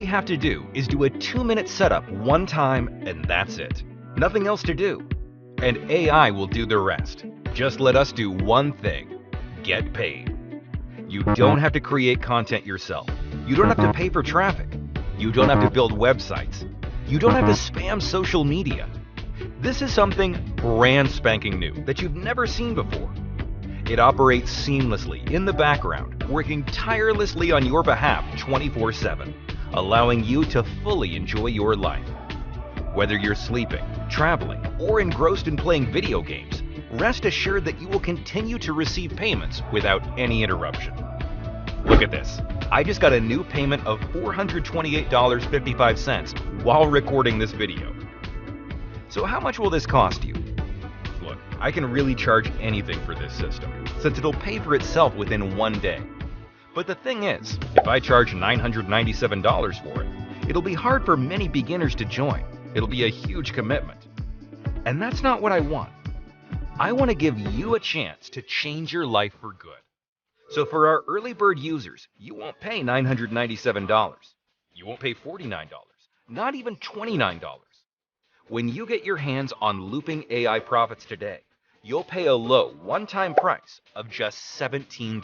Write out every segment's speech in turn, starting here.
you have to do is do a 2-minute setup one time and that's it. Nothing else to do. And AI will do the rest. Just let us do one thing: get paid. You don't have to create content yourself. You don't have to pay for traffic. You don't have to build websites. You don't have to spam social media. This is something brand spanking new that you've never seen before. It operates seamlessly in the background, working tirelessly on your behalf 24/7, allowing you to fully enjoy your life. Whether you're sleeping, traveling, or engrossed in playing video games, rest assured that you will continue to receive payments without any interruption. Look at this. I just got a new payment of $428.55 while recording this video. So how much will this cost you? Look, I can really charge anything for this system, since it'll pay for itself within one day. But the thing is, if I charge $997 for it, it'll be hard for many beginners to join. It'll be a huge commitment. And that's not what I want. I want to give you a chance to change your life for good. So for our early bird users, you won't pay $997. You won't pay $49, not even $29. When you get your hands on Looping AI Profits today, you'll pay a low one-time price of just $17,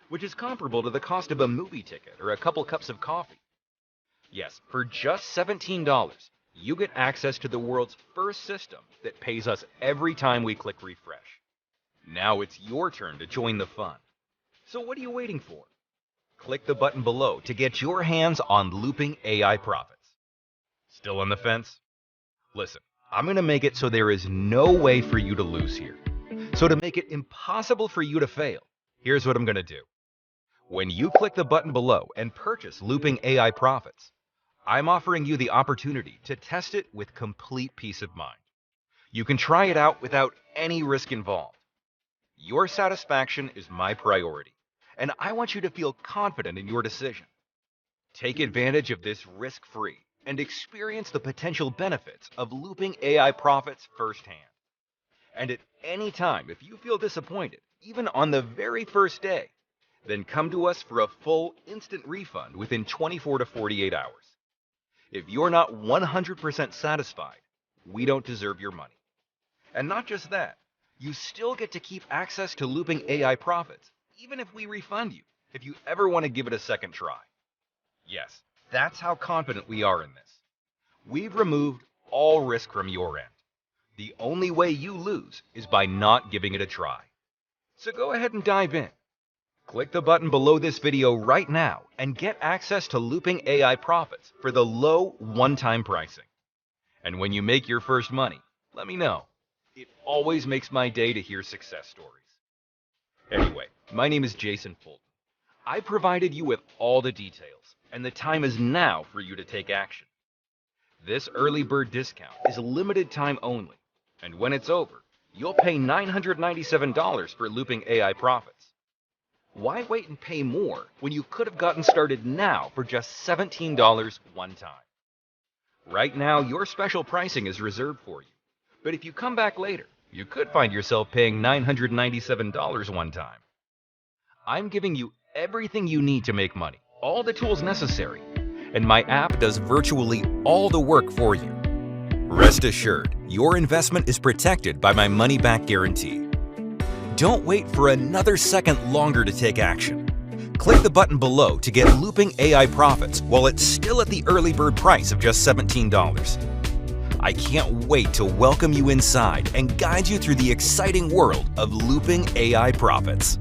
which is comparable to the cost of a movie ticket or a couple cups of coffee. Yes, for just $17, you get access to the world's first system that pays us every time we click refresh. Now it's your turn to join the fun. So what are you waiting for? Click the button below to get your hands on Looping AI Profits. Still on the fence? Listen, I'm going to make it so there is no way for you to lose here. So to make it impossible for you to fail, here's what I'm going to do. When you click the button below and purchase Looping AI Profits, I'm offering you the opportunity to test it with complete peace of mind. You can try it out without any risk involved. Your satisfaction is my priority, and I want you to feel confident in your decision. Take advantage of this risk-free and experience the potential benefits of Looping AI Profits firsthand. And at any time, if you feel disappointed, even on the very first day, then come to us for a full instant refund within 24 to 48 hours. If you're not 100% satisfied, we don't deserve your money. And not just that, you still get to keep access to Looping AI Profits, even if we refund you, if you ever want to give it a second try. Yes, that's how confident we are in this. We've removed all risk from your end. The only way you lose is by not giving it a try. So go ahead and dive in. Click the button below this video right now and get access to Looping AI Profits for the low one-time pricing. And when you make your first money, let me know. It always makes my day to hear success stories. Anyway, my name is Jason Fulton. I provided you with all the details, and the time is now for you to take action. This early bird discount is limited time only, and when it's over, you'll pay $997 for Looping AI Profits. Why wait and pay more when you could have gotten started now for just $17 one time? Right now, your special pricing is reserved for you. But if you come back later, you could find yourself paying $997 one time. I'm giving you everything you need to make money, all the tools necessary, and my app does virtually all the work for you. Rest assured, your investment is protected by my money-back guarantee. Don't wait for another second longer to take action. Click the button below to get Looping AI Profits while it's still at the early bird price of just $17. I can't wait to welcome you inside and guide you through the exciting world of Looping AI Profits.